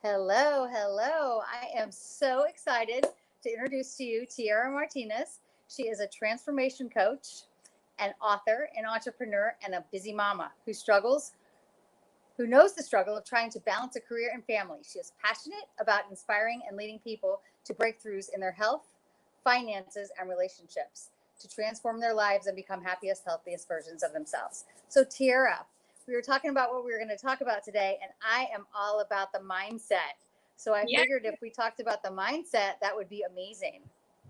Hello, hello. I am so excited to introduce to you Tiera Martinez. She is a transformation coach, an author, an entrepreneur, and a busy mama who knows the struggle of trying to balance a career and family. She is passionate about inspiring and leading people to breakthroughs in their health, finances, and relationships to transform their lives and become happiest, healthiest versions of themselves. So, Tiera, we were talking about what we were going to talk about today, and I am all about the mindset. So, I Yeah, figured if we talked about the mindset, that would be amazing.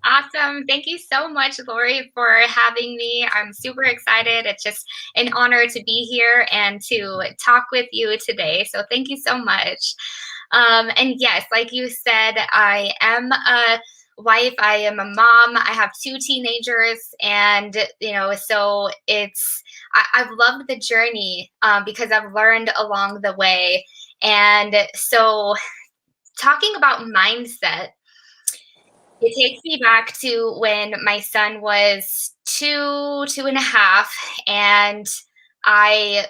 awesome. Thank you so much, Lori, for having me. I'm super excited. It's just an honor to be here and to talk with you today. So thank you so much. And yes, like you said, I am a wife. I am a mom. I have two teenagers, and so I've loved the journey because I've learned along the way. And so, talking about mindset. It takes me back to when my son was 2.5, and I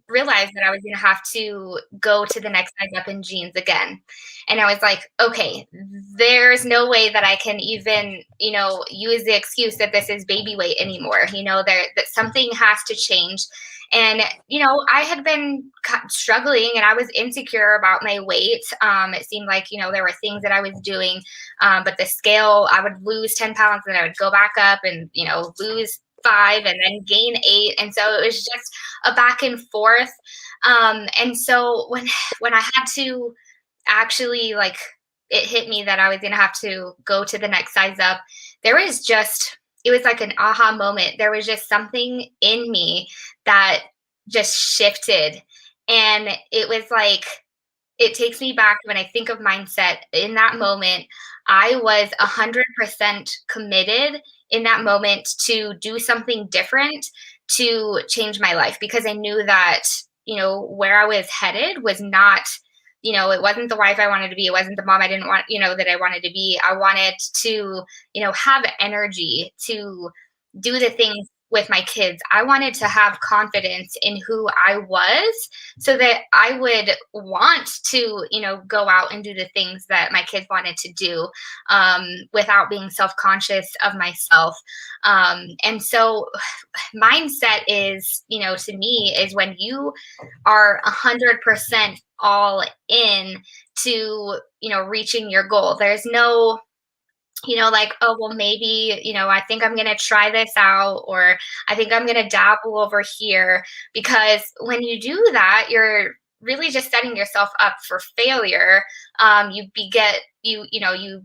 realized that I was going to have to go to the next size up in jeans again. And I was like, okay, there's no way that I can even, use the excuse that this is baby weight anymore. That something has to change. And, I had been struggling and I was insecure about my weight. It seemed like, there were things that I was doing, but the scale, I would lose 10 pounds and I would go back up and, lose 5 and then gain 8. And so it was just a back and forth. And so when I had to actually, like, it hit me that I was going to have to go to the next size up, it was like an aha moment. There was just something in me that just shifted. And it was like, it takes me back when I think of mindset. In that moment, I was 100% committed in that moment to do something different to change my life, because I knew that, where I was headed was not, it wasn't the wife I wanted to be. It wasn't the mom I didn't want, that I wanted to be. I wanted to, have energy to do the things with my kids. I wanted to have confidence in who I was so that I would want to, go out and do the things that my kids wanted to do, without being self-conscious of myself. And so mindset is, to me, is when you are 100% all in to, reaching your goal. There's no, like, oh, well, maybe, I think I'm going to try this out, or I think I'm going to dabble over here. Because when you do that, you're really just setting yourself up for failure. You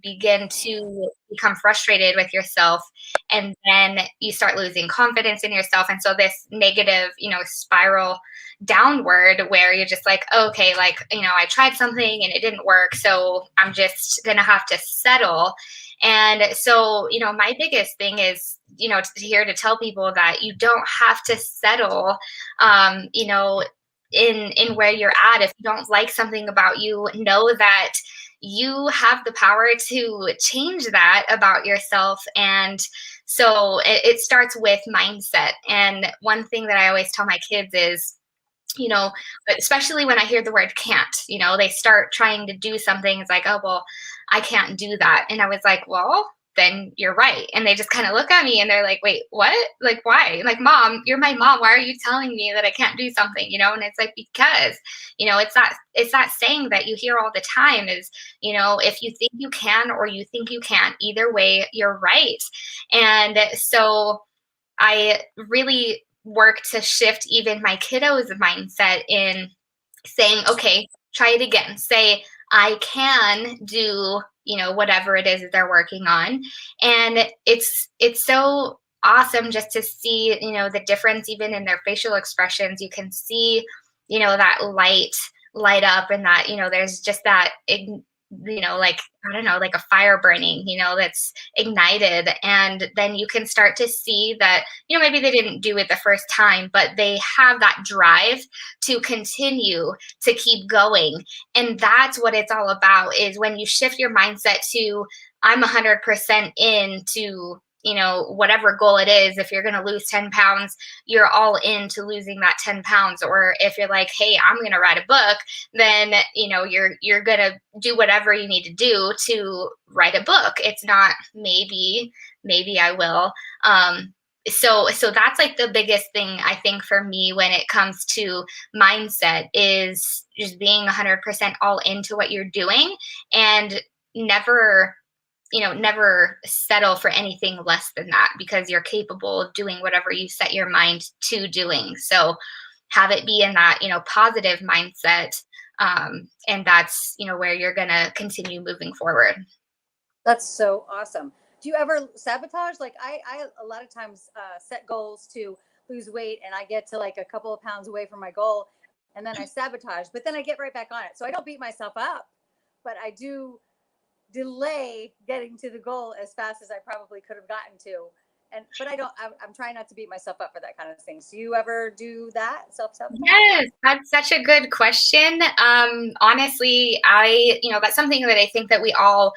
begin to become frustrated with yourself, and then you start losing confidence in yourself. And so this negative, spiral downward, where you're just like, okay, like, I tried something and it didn't work, so I'm just going to have to settle. And so, my biggest thing is, here to tell people that you don't have to settle, in where you're at. If you don't like something about you, know that you have the power to change that about yourself. And so it starts with mindset. And one thing that I always tell my kids is, especially when I hear the word can't, they start trying to do something. It's like, oh, well, I can't do that. And I was like, well, then you're right. And they just kind of look at me and they're like, wait, what? Like, why? Like, mom, you're my mom. Why are you telling me that I can't do something? And it's like, because, it's that saying that you hear all the time is, if you think you can or you think you can't, either way, you're right. And so I really work to shift even my kiddos' mindset in saying, okay, try it again. Say, I can do, whatever it is that they're working on. And it's so awesome just to see, the difference even in their facial expressions. You can see, that light up, and that, there's just that, like, I don't know, like a fire burning, that's ignited. And then you can start to see that, maybe they didn't do it the first time, but they have that drive to continue to keep going. And that's what it's all about, is when you shift your mindset to, I'm 100% into, whatever goal it is. If you're going to lose 10 pounds, you're all into losing that 10 pounds. Or if you're like, hey, I'm going to write a book, then, you're going to do whatever you need to do to write a book. It's not maybe I will. So that's like the biggest thing I think for me when it comes to mindset, is just being 100% all into what you're doing, and never settle for anything less than that, because you're capable of doing whatever you set your mind to doing. So have it be in that, positive mindset. And that's, where you're going to continue moving forward. That's so awesome. Do you ever sabotage? Like I a lot of times set goals to lose weight, and I get to like a couple of pounds away from my goal, and then I sabotage, but then I get right back on it. So I don't beat myself up, but I do delay getting to the goal as fast as I probably could have gotten to. But I'm trying not to beat myself up for that kind of thing. Do you ever do that, self-sabotage? Yes, that's such a good question. Honestly, that's something that I think that we all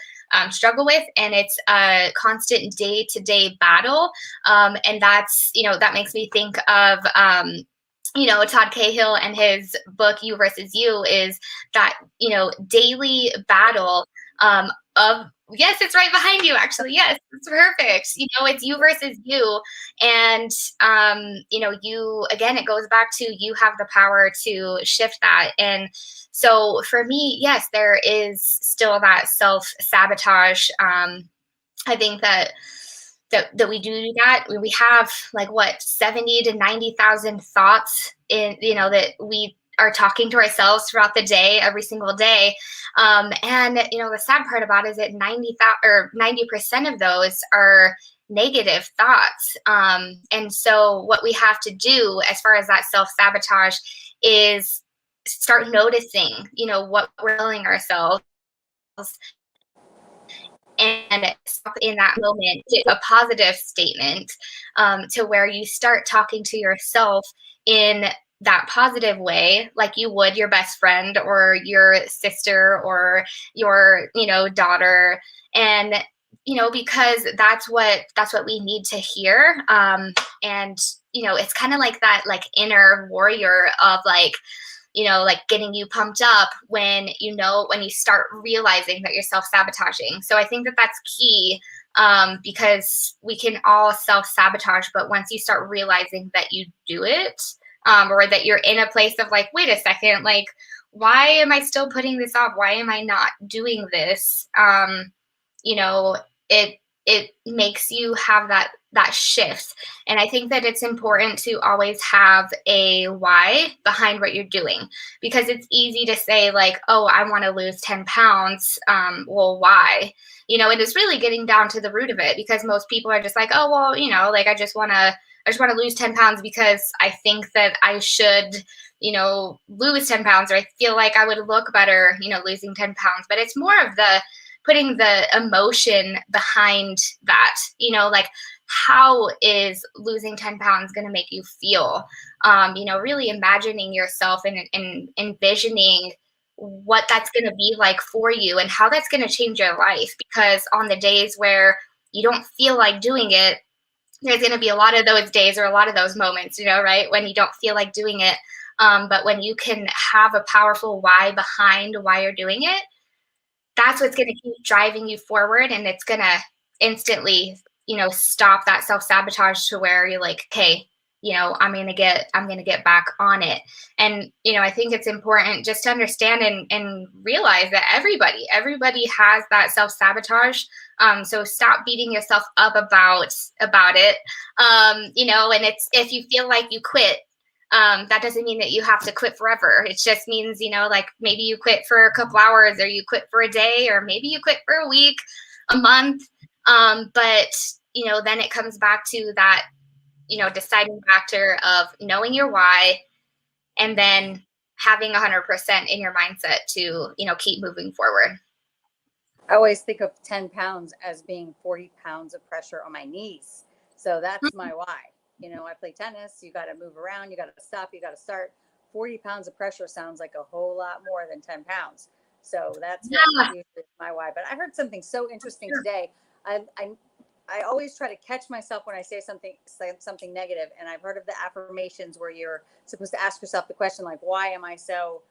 struggle with, and it's a constant day-to-day battle. And that's, that makes me think of, Todd Cahill and his book, You versus You, is that, daily battle of, yes, it's right behind you, actually. Yes, it's perfect. It's you versus you. And, again, it goes back to, you have the power to shift that. And so for me, yes, there is still that self-sabotage. I think that we do that. We have like 70 to 90,000 thoughts that we are talking to ourselves throughout the day, every single day. And the sad part about it is that 90% of those are negative thoughts. And so what we have to do as far as that self-sabotage is start noticing, what we're telling ourselves, and in that moment, a positive statement, to where you start talking to yourself in that positive way, like you would your best friend or your sister or your, daughter. And, because that's what we need to hear. And, it's kind of like that, like inner warrior of like getting you pumped up when you start realizing that you're self-sabotaging. So I think that that's key, because we can all self-sabotage, but once you start realizing that you do it, or that you're in a place of like, wait a second, like, why am I still putting this off? Why am I not doing this? It makes you have that shift. And I think that it's important to always have a why behind what you're doing, because it's easy to say like, oh, I want to lose 10 pounds. Well, why? And it's really getting down to the root of it, because most people are just like, oh, well, like I just want to lose 10 pounds because I think that I should, lose 10 pounds, or I feel like I would look better, losing 10 pounds. But it's more of putting the emotion behind that, like, how is losing 10 pounds going to make you feel? Really imagining yourself and envisioning what that's going to be like for you and how that's going to change your life. Because on the days where you don't feel like doing it, there's going to be a lot of those days or a lot of those moments, right, when you don't feel like doing it. But when you can have a powerful why behind why you're doing it, that's what's going to keep driving you forward. And it's going to instantly, stop that self-sabotage to where you're like, okay, I'm going to get back on it. And, I think it's important just to understand and realize that everybody has that self-sabotage. So stop beating yourself up about it. And it's, if you feel like you quit, that doesn't mean that you have to quit forever. It just means, like maybe you quit for a couple hours, or you quit for a day, or maybe you quit for a week, a month. But, then it comes back to that, deciding factor of knowing your why, and then having 100% in your mindset to, keep moving forward. I always think of 10 pounds as being 40 pounds of pressure on my knees. So that's my why. I play tennis. You got to move around. You got to stop. You got to start. 40 pounds of pressure sounds like a whole lot more than 10 pounds. So that's usually my why. But I heard something so interesting today. I I always try to catch myself when I say something negative. And I've heard of the affirmations where you're supposed to ask yourself the question like, why am I so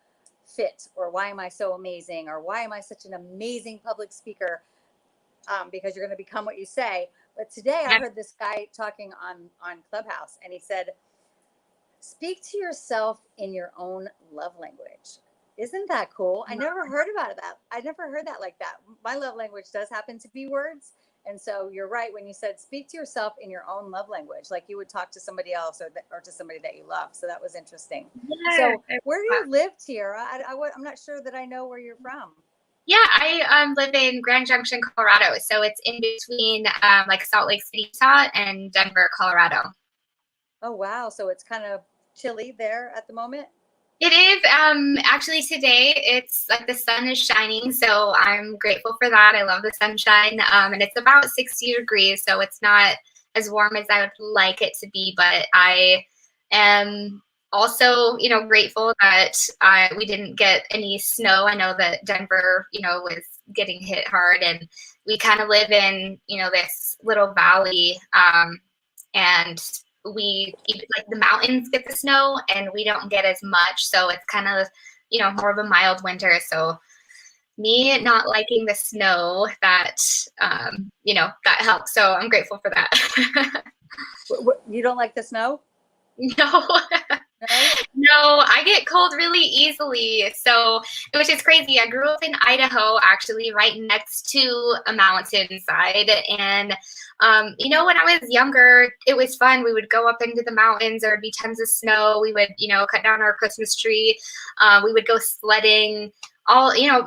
fit, or why am I so amazing, or why am I such an amazing public speaker? Because you're going to become what you say. But today I heard this guy talking on Clubhouse, and he said, speak to yourself in your own love language. Isn't that cool? I never heard about it. I never heard that like that. My love language does happen to be words. And so you're right when you said speak to yourself in your own love language, like you would talk to somebody else, or to somebody that you love. So that was interesting. Yes. So where do you live, Tiera? I'm not sure that I know where you're from. Yeah, I live in Grand Junction, Colorado. So it's in between like Salt Lake City, Utah, and Denver, Colorado. Oh, wow. So it's kind of chilly there at the moment? It is. Actually, today it's like the sun is shining, so I'm grateful for that. I love the sunshine. And it's about 60 degrees, so it's not as warm as I would like it to be. But I am also, grateful that we didn't get any snow. I know that Denver, was getting hit hard, and we kind of live in, this little valley, and we like the mountains get the snow and we don't get as much, so it's kind of more of a mild winter. So me not liking the snow, that that helps, so I'm grateful for that. You don't like the snow? No. No, I get cold really easily. So, which is crazy. I grew up in Idaho, actually, right next to a mountainside. And, when I was younger, it was fun. We would go up into the mountains. There would be tons of snow. We would, cut down our Christmas tree. We would go sledding,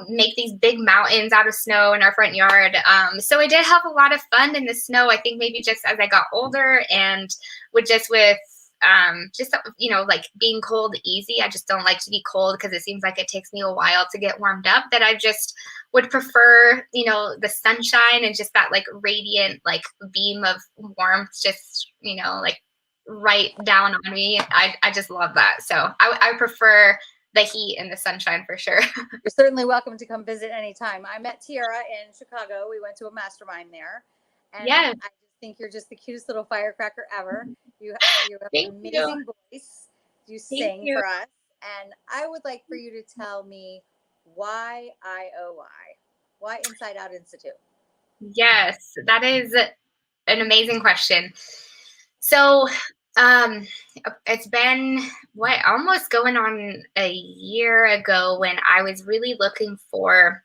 make these big mountains out of snow in our front yard. So I did have a lot of fun in the snow. I think maybe just as I got older and with like being cold easy. I just don't like to be cold because it seems like it takes me a while to get warmed up, that I just would prefer, the sunshine and just that like radiant, like beam of warmth, just, like right down on me. I just love that. So I prefer the heat and the sunshine for sure. You're certainly welcome to come visit anytime. I met Tiera in Chicago. We went to a mastermind there. And yes. I think you're just the cutest little firecracker ever. You have an amazing voice. You sing for us. And I would like for you to tell me why IOI? Why Inside Out Institute? Yes, that is an amazing question. So it's been almost going on a year ago when I was really looking for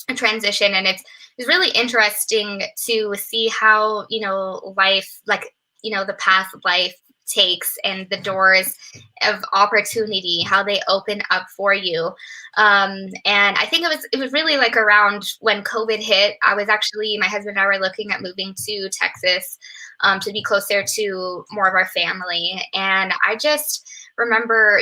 a transition, and it's really interesting to see how life, like the path life takes and the doors of opportunity, how they open up for you. And I think it was really like around when COVID hit. I was actually, my husband and I were looking at moving to Texas to be closer to more of our family. And I just remember,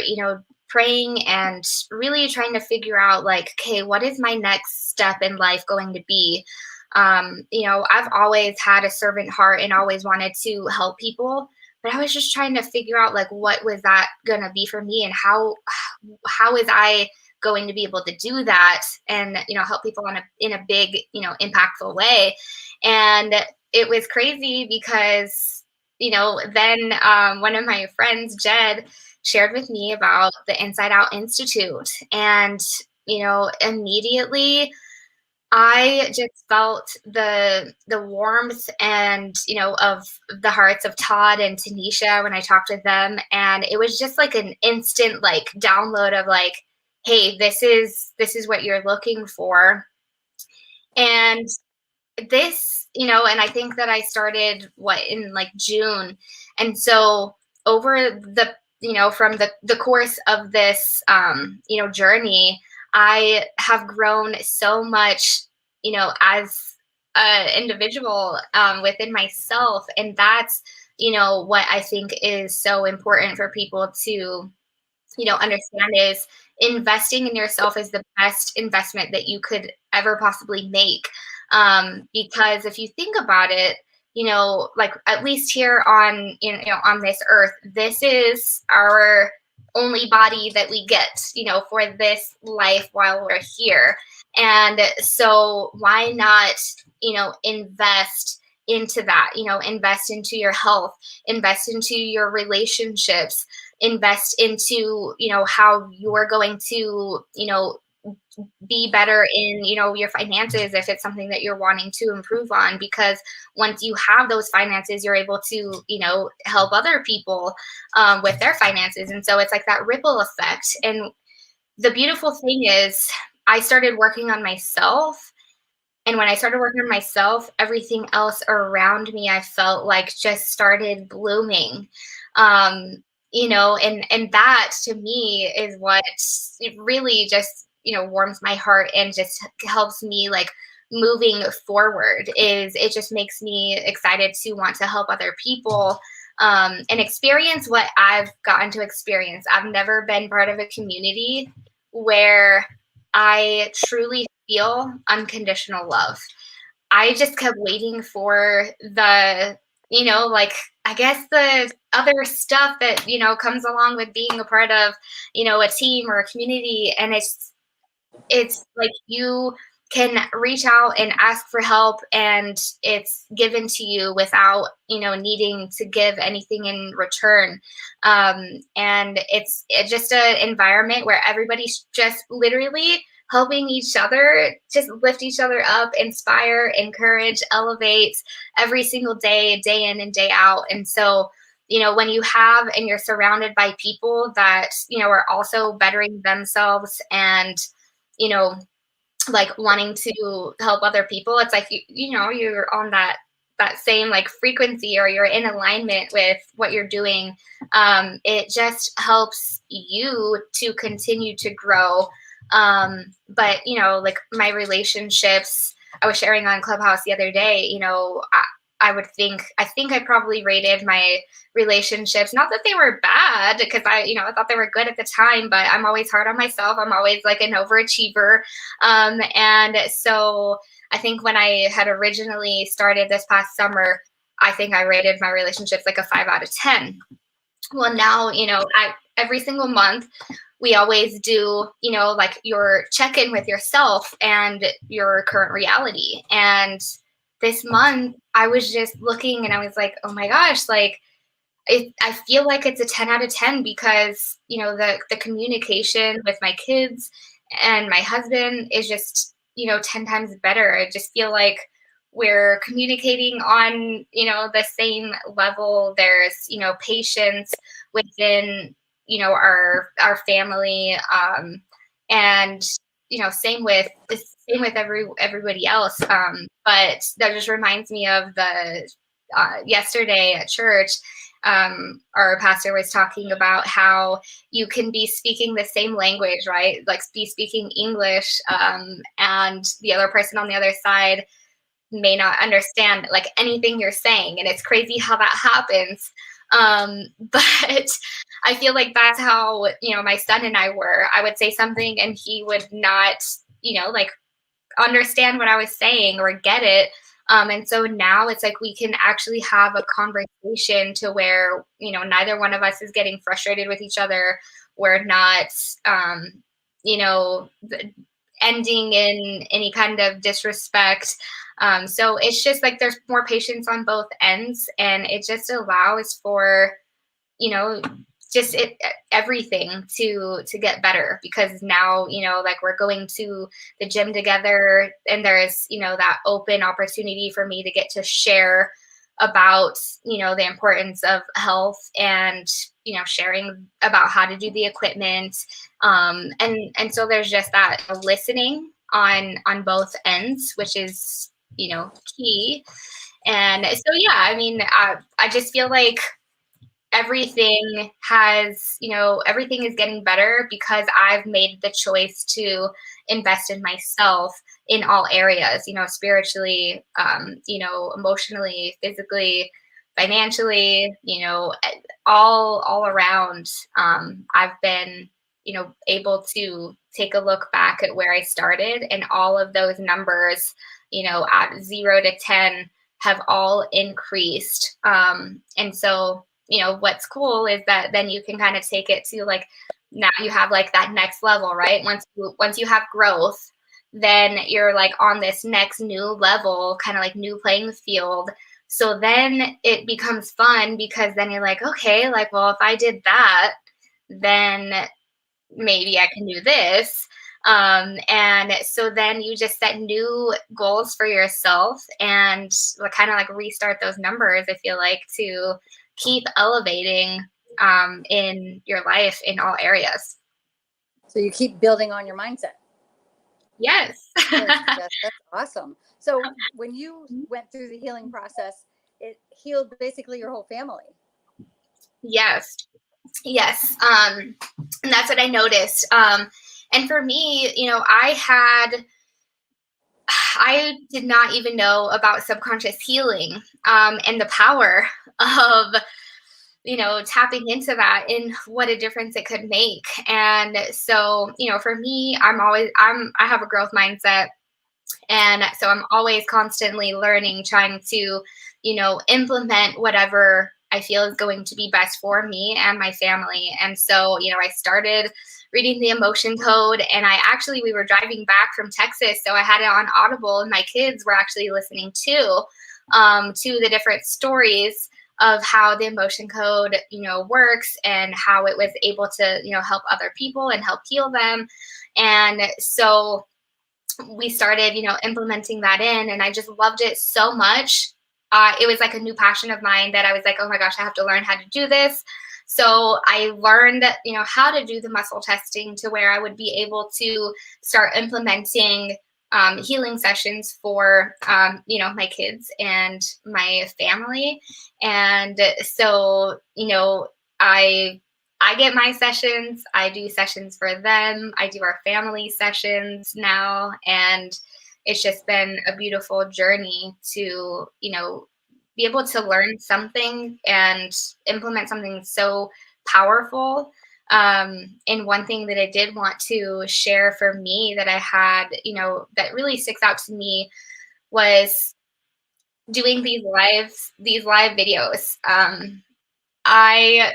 praying and really trying to figure out like, okay, what is my next step in life going to be? I've always had a servant heart and always wanted to help people, but I was just trying to figure out like, what was that going to be for me, and how is I going to be able to do that and, help people in a big, impactful way. And it was crazy because, then one of my friends, Jed, shared with me about the Inside Out Institute. And, immediately I just felt the warmth and, of the hearts of Todd and Tanisha when I talked with them. And it was just like an instant like download of like, hey, this is what you're looking for. And this, and I think that I started in like June. And so over the, from the course of this, journey, I have grown so much, as an individual within myself. And that's, what I think is so important for people to, understand is investing in yourself is the best investment that you could ever possibly make. Because if you think about it, like at least here on, on this earth, this is our only body that we get, for this life while we're here. And so why not, invest into that, invest into your health, invest into your relationships, invest into, how you're going to, be better in, your finances if it's something that you're wanting to improve on, because once you have those finances, you're able to, help other people with their finances. And so it's like that ripple effect. And the beautiful thing is I started working on myself. And when I started working on myself, everything else around me, I felt like just started blooming. And that to me is what it really just, warms my heart and just helps me like moving forward. Is it just makes me excited to want to help other people and experience what I've gotten to experience. I've never been part of a community where I truly feel unconditional love. I just kept waiting for the, like, I guess the other stuff that, comes along with being a part of, a team or a community. And it's like you can reach out and ask for help and it's given to you without, needing to give anything in return. And it's just an environment where everybody's just literally helping each other, just lift each other up, inspire, encourage, elevate every single day, day in and day out. And so, when you have and you're surrounded by people that, are also bettering themselves and, like wanting to help other people, it's like, you're on that same like frequency, or you're in alignment with what you're doing. It just helps you to continue to grow. But like my relationships, I was sharing on Clubhouse the other day, I think I probably rated my relationships, not that they were bad, because I thought they were good at the time, but I'm always hard on myself. I'm always like an overachiever. And so I think when I had originally started this past summer, I think I rated my relationships like a 5 out of 10. Well, now, every single month, we always do, like your check-in with yourself and your current reality. And this month, I was just looking and I was like, oh my gosh, like, I feel like it's a 10 out of 10 because, the communication with my kids and my husband is just, 10 times better. I just feel like we're communicating on, the same level. There's, patience within, our family. And, same with everybody else. But that just reminds me of the yesterday at church. Our pastor was talking about how you can be speaking the same language, right? Like be speaking English, and the other person on the other side may not understand like anything you're saying. And it's crazy how that happens. But I feel like that's how, my son and I were. I would say something and he would not, like understand what I was saying or get it. And so now it's like we can actually have a conversation to where, neither one of us is getting frustrated with each other. We're not, ending in any kind of disrespect. So it's just like there's more patience on both ends, and it just allows for, just everything to get better, because now, like we're going to the gym together, and there's, that open opportunity for me to get to share about, the importance of health and, sharing about how to do the equipment. And so there's just that listening on both ends, which is, key. And so, yeah, I mean, I just feel like everything everything is getting better because I've made the choice to invest in myself in all areas, spiritually, emotionally, physically, financially, all around. I've been, able to take a look back at where I started, and all of those numbers, at 0 to 10 have all increased. And so, what's cool is that then you can kind of take it to like, now you have like that next level, right? Once you have growth, then you're like on this next new level, kind of like new playing field So then it becomes fun because then you're like, okay, like, well, if I did that, then maybe I can do this. And so then you just set new goals for yourself and kind of like restart those numbers, I feel like, to keep elevating in your life in all areas. So you keep building on your mindset. Yes. Yes, that's awesome. So when you went through the healing process, it healed basically your whole family. Yes. Yes. And that's what I noticed. And for me, I did not even know about subconscious healing, and the power of, tapping into that and what a difference it could make. And so, for me, I have a growth mindset. And so I'm always constantly learning, trying to, implement whatever I feel is going to be best for me and my family. And so, I started reading the emotion code, and we were driving back from Texas. So I had it on Audible, and my kids were actually listening to the different stories of how the emotion code, works, and how it was able to, help other people and help heal them. And so we started, implementing that in, and I just loved it so much. It was like a new passion of mine that I was like, oh my gosh, I have to learn how to do this. So I learned, how to do the muscle testing to where I would be able to start implementing healing sessions for, my kids and my family. And so, I get my sessions, I do sessions for them, I do our family sessions now, and it's just been a beautiful journey to, be able to learn something and implement something so powerful. And one thing that I did want to share for me that I had, that really sticks out to me was doing these live videos. I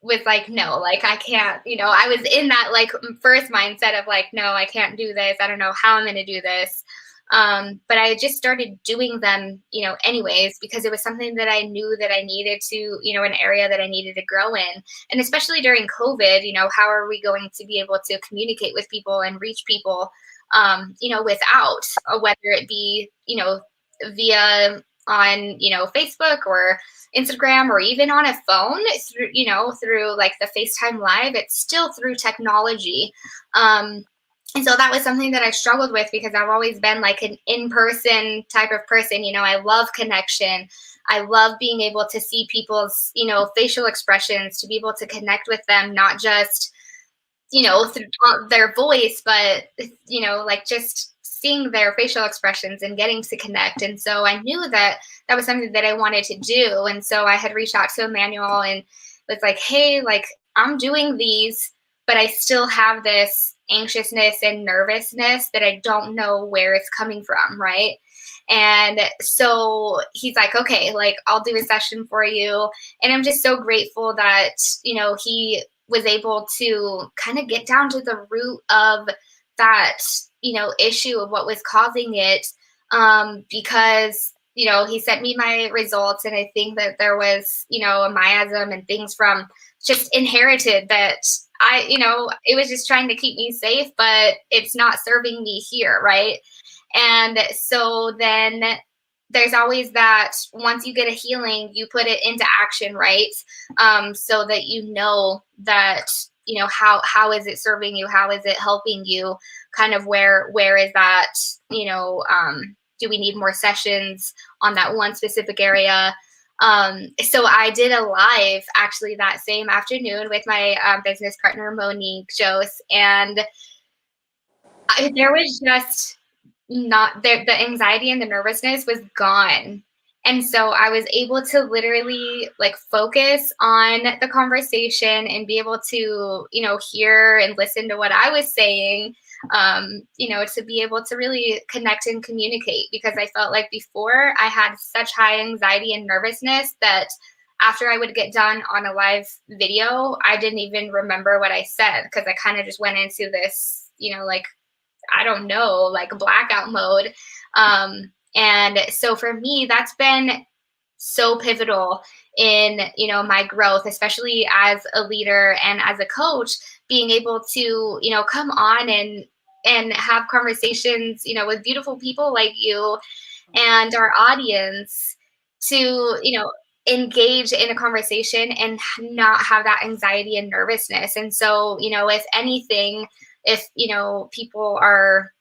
was like, no, like I can't, I was in that like first mindset of like, no, I can't do this. I don't know how I'm going to do this. But I just started doing them, anyways, because it was something that I knew that I needed to, an area that I needed to grow in. And especially during COVID, how are we going to be able to communicate with people and reach people, without, whether it be, via on, Facebook or Instagram, or even on a phone through like the FaceTime Live. It's still through technology. And so that was something that I struggled with because I've always been like an in-person type of person. I love connection. I love being able to see people's, facial expressions, to be able to connect with them, not just, through their voice, but, like just seeing their facial expressions and getting to connect. And so I knew that that was something that I wanted to do. And so I had reached out to Emmanuel and was like, hey, like I'm doing these, but I still have this anxiousness and nervousness that I don't know where it's coming from. Right. And so he's like, okay, like I'll do a session for you. And I'm just so grateful that, he was able to kind of get down to the root of that, issue of what was causing it. Because, he sent me my results, and I think that there was, a miasm and things from just inherited that it was just trying to keep me safe, but it's not serving me here. Right. And so then there's always that once you get a healing, you put it into action, right? So that that, how is it serving you? How is it helping you? Kind of where is that, do we need more sessions on that one specific area? So I did a live actually that same afternoon with my business partner, Monique Jose, and there was just not there, the anxiety and the nervousness was gone. And so I was able to literally like focus on the conversation and be able to, hear and listen to what I was saying, to be able to really connect and communicate, because I felt like before I had such high anxiety and nervousness that after I would get done on a live video, I didn't even remember what I said, because I kind of just went into this, like, I don't know, like blackout mode. And so for me, that's been so pivotal in, you know, my growth, especially as a leader and as a coach, being able to, you know, come on and have conversations, you know, with beautiful people like you and our audience to, you know, engage in a conversation and not have that anxiety and nervousness. And so, you know, if anything, if, you know, people are,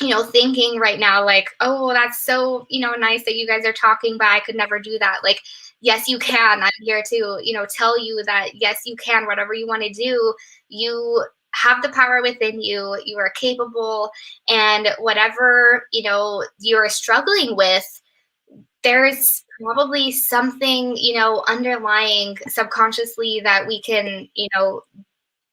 you know, thinking right now, like, oh, well, that's so, you know, nice that you guys are talking, but I could never do that. Like, yes, you can. I'm here to, you know, tell you that, yes, you can, whatever you want to do, you have the power within you, you are capable, and whatever, you know, you're struggling with, there's probably something, you know, underlying subconsciously that we can, you know,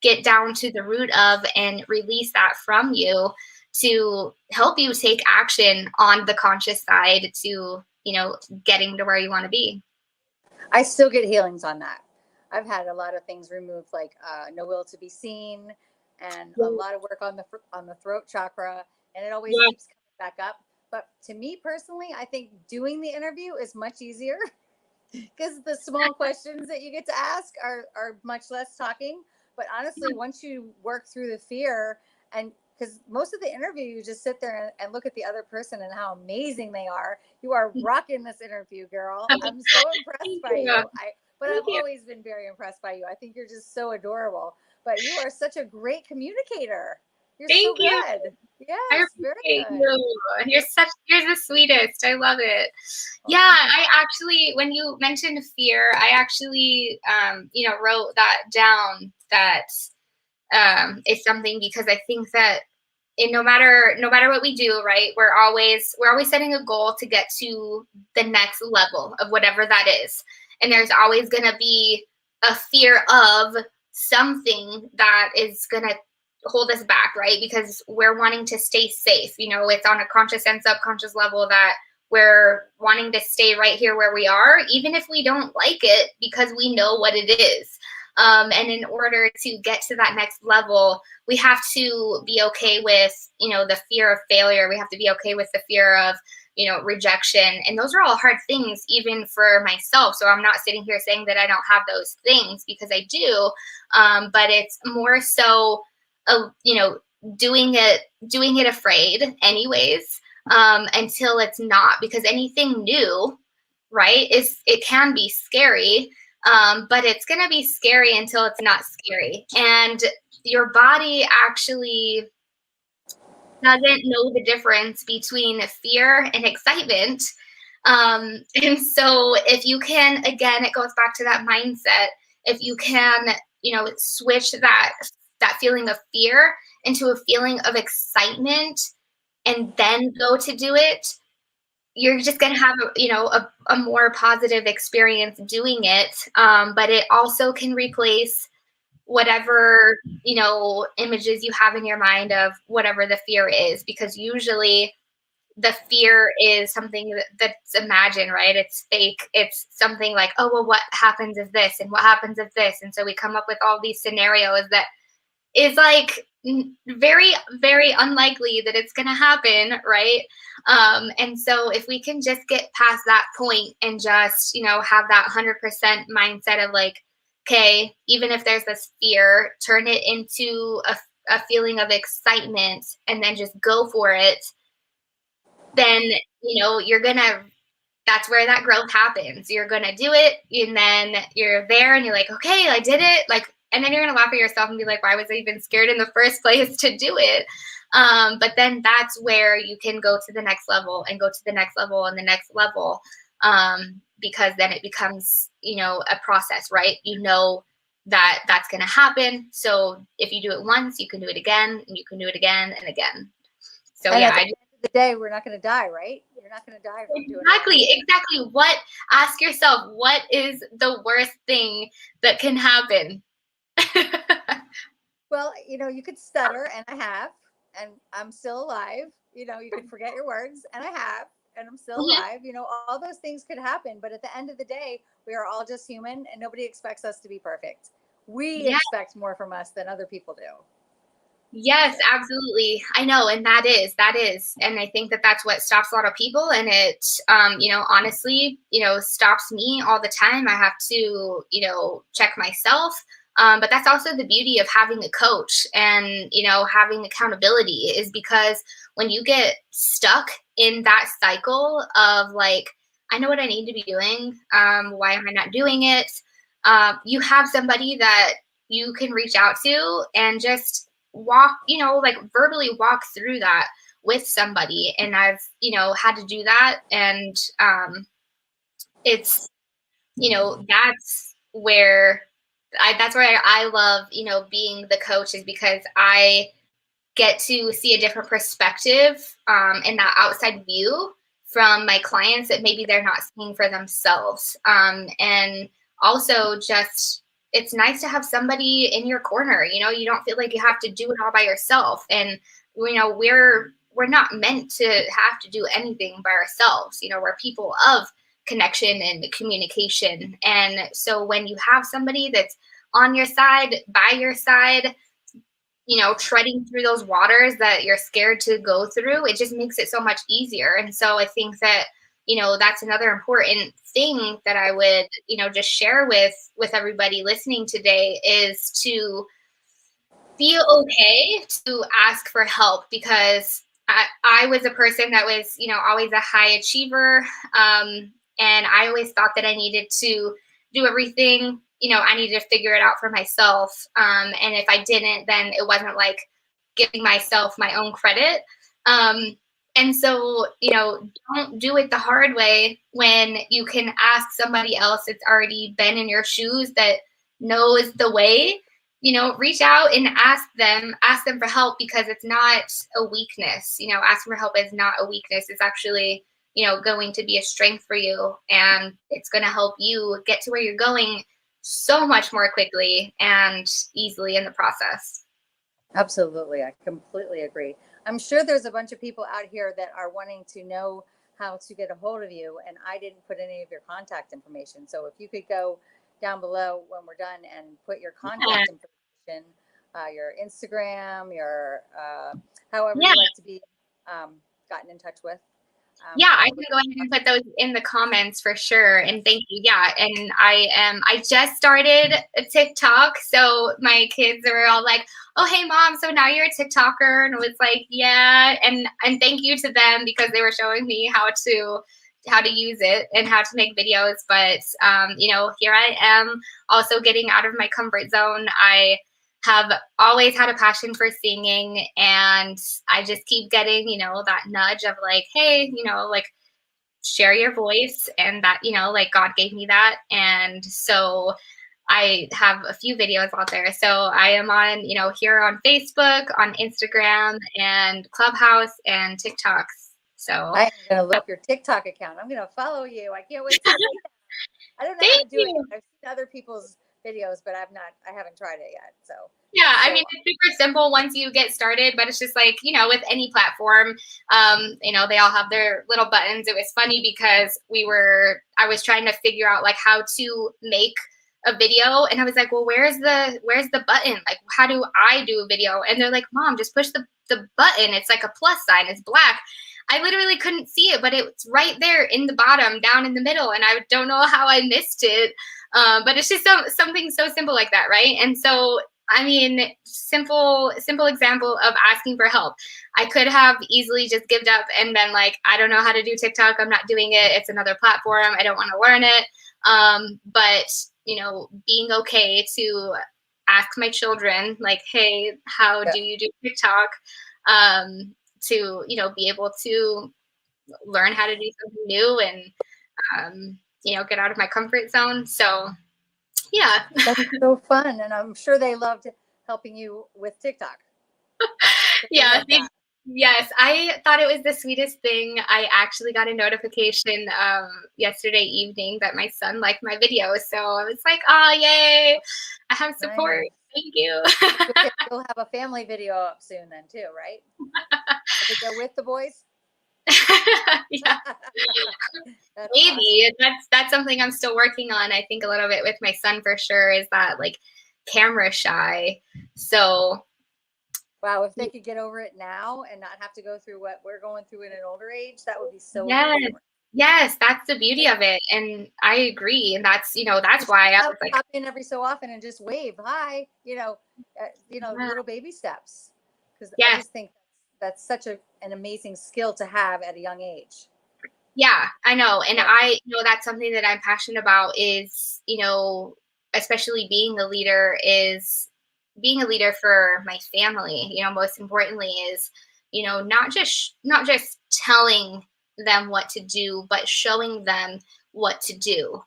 get down to the root of and release that from you to help you take action on the conscious side to, you know, getting to where you want to be. I still get healings on that. I've had a lot of things removed, like no will to be seen, and a lot of work on the throat chakra, and it always Yeah. keeps coming back up. But to me personally, I think doing the interview is much easier because the small questions that you get to ask are much less talking. But honestly, once you work through the fear, and because most of the interview, you just sit there and look at the other person and how amazing they are. You are rocking this interview, girl. I'm so impressed Thank by you. you. But Thank I've you. always been very impressed by you. I think you're just so adorable. But you are such a great communicator. You're so Thank you. good. I Yes, very appreciate good. you. You're the sweetest. I love it. Well, Yeah, thank you. I actually, when you mentioned fear, I actually, you know, wrote that down, that is something, because I think that no matter what we do, right, we're always setting a goal to get to the next level of whatever that is. And there's always going to be a fear of something that is going to hold us back, right? Because we're wanting to stay safe. You know, it's on a conscious and subconscious level that we're wanting to stay right here where we are, even if we don't like it, because we know what it is. And in order to get to that next level, we have to be okay with, you know, the fear of failure. We have to be okay with the fear of, you know, rejection. And those are all hard things, even for myself. So I'm not sitting here saying that I don't have those things, because I do. But it's more so, you know, doing it afraid anyways, until it's not, because anything new, right, it can be scary. But it's going to be scary until it's not scary. And your body actually doesn't know the difference between fear and excitement. And so if you can, again, it goes back to that mindset. If you can, you know, switch that feeling of fear into a feeling of excitement and then go to do it, you're just going to have, you know, a more positive experience doing it. But it also can replace whatever, you know, images you have in your mind of whatever the fear is, because usually the fear is something that's imagined, right? It's fake. It's something like, oh, well, what happens if this, and what happens if this? And so we come up with all these scenarios that is like very, very unlikely that it's going to happen, right? And so if we can just get past that point and just, you know, have that 100% mindset of like, okay, even if there's this fear, turn it into a feeling of excitement and then just go for it, then, you know, that's where that growth happens. You're going to do it, and then you're there and you're like, okay, I did it. Like, and then you're going to laugh at yourself and be like, why was I even scared in the first place to do it? But then that's where you can go to the next level and go to the next level and the next level. Because then it becomes, you know, a process, right? You know that that's going to happen. So if you do it once, you can do it again, and you can do it again and again. So And yeah, at the end of the day, we're not going to die, right? You're not going to die from doing it. exactly. Ask yourself, what is the worst thing that can happen? Well, you know, you could stutter, and I have, and I'm still alive. You know, you could forget your words, and I have, and I'm still Mhm. alive. You know, all those things could happen. But at the end of the day, we are all just human, and nobody expects us to be perfect. We Yeah, expect more from us than other people do. Yes, absolutely. I know. And that is. And I think that that's what stops a lot of people. And it, honestly, stops me all the time. I have to, check myself. But that's also the beauty of having a coach and, having accountability is because when you get stuck in that cycle of like, I know what I need to be doing. Why am I not doing it? You have somebody that you can reach out to and just walk, like verbally walk through that with somebody. And I've, had to do that. And it's, that's where I love, being the coach is because I get to see a different perspective and that outside view from my clients that maybe they're not seeing for themselves. And also just it's nice to have somebody in your corner. You don't feel like you have to do it all by yourself. And we're not meant to have to do anything by ourselves. We're people of connection and communication. And so when you have somebody that's on your side, by your side, treading through those waters that you're scared to go through, it just makes it so much easier. And so I think that, that's another important thing that I would, just share with everybody listening today is to feel okay to ask for help because I was a person that was, always a high achiever. And I always thought that I needed to do everything, I needed to figure it out for myself. And if I didn't, then it wasn't like giving myself my own credit. And so, don't do it the hard way when you can ask somebody else that's already been in your shoes that knows the way. Reach out and ask them for help because it's not a weakness. Asking for help is not a weakness. It's actually, going to be a strength for you, and it's going to help you get to where you're going so much more quickly and easily in the process. Absolutely. I completely agree. I'm sure there's a bunch of people out here that are wanting to know how to get a hold of you, and I didn't put any of your contact information. So if you could go down below when we're done and put your contact information, your Instagram, your however Yeah. you like to be gotten in touch with. Yeah, I can go ahead and put those in the comments for sure. And thank you. Yeah. And I just started a TikTok. So my kids are all like, oh, hey mom, so now you're a TikToker. And I was like, yeah. And thank you to them because they were showing me how to use it and how to make videos. But, here I am also getting out of my comfort zone. I have always had a passion for singing, and I just keep getting, that nudge of like, hey, like share your voice, and that, like God gave me that. And so I have a few videos out there. So I am on, here on Facebook, on Instagram, and Clubhouse and TikToks. So I'm going to look up your TikTok account. I'm going to follow you. I can't wait to see that. I don't know how to do it. I've seen other people's videos, but I haven't tried it yet. So yeah, I mean, it's super simple once you get started, but it's just like, with any platform, they all have their little buttons. It was funny because I was trying to figure out like how to make a video, and I was like, well, where's the button? Like, how do I do a video? And they're like, mom, just push the button. It's like a plus sign. It's black. I literally couldn't see it, but it's right there in the bottom, down in the middle. And I don't know how I missed it. But it's just something so simple like that, right? And so, I mean, simple example of asking for help. I could have easily just given up and been like, I don't know how to do TikTok. I'm not doing it. It's another platform. I don't want to learn it. But, being okay to ask my children, like, hey, how do you do TikTok? To, be able to learn how to do something new and, get out of my comfort zone. So, yeah. That's so fun. And I'm sure they loved helping you with TikTok. Yeah. Yes. I thought it was the sweetest thing. I actually got a notification yesterday evening that my son liked my video. So I was like, oh, yay. I have support. Nice. Thank you. You'll have a family video up soon then too, right? To go with the boys? Yeah. Maybe awesome. That's something I'm still working on. I think a little bit with my son for sure is that like camera shy. So Wow, if they could get over it now and not have to go through what we're going through in an older age, that would be so Yes. different. Yes, that's the beauty of it. And I agree. And that's, that's why I was like, Pop in every so often and just wave, hi, yeah, little baby steps. Because I yes. just think that's such an amazing skill to have at a young age. Yeah, I know. And Yeah. I know that's something that I'm passionate about is, especially being a leader for my family, most importantly is, not just telling them what to do, but showing them what to do.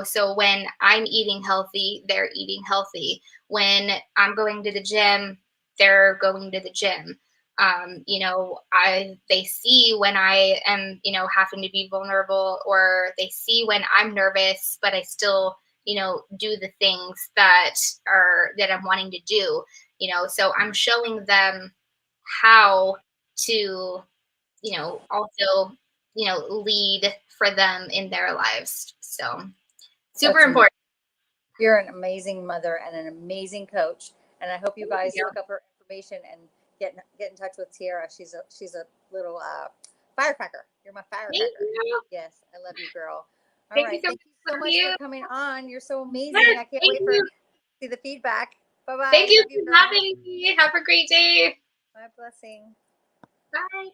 So when I'm eating healthy, they're eating healthy. When I'm going to the gym, they're going to the gym. They see when I am, having to be vulnerable, or they see when I'm nervous, but I still, do the things that I'm wanting to do, so I'm showing them how to, also, lead for them in their lives. So super That's amazing. important. You're an amazing mother and an amazing coach. And I hope you guys Yeah. look up her information and get in touch with Tiera. She's a little firecracker. You're my Thank firecracker. you. Yes, I love you, girl. All Thank you right. so Thank much. you so Love much you. for coming on. You're so amazing. Yes, I can't thank wait for you. see the feedback. Bye Thank bye. you Love you, for girl. having me. Have a great day. My blessing. Bye.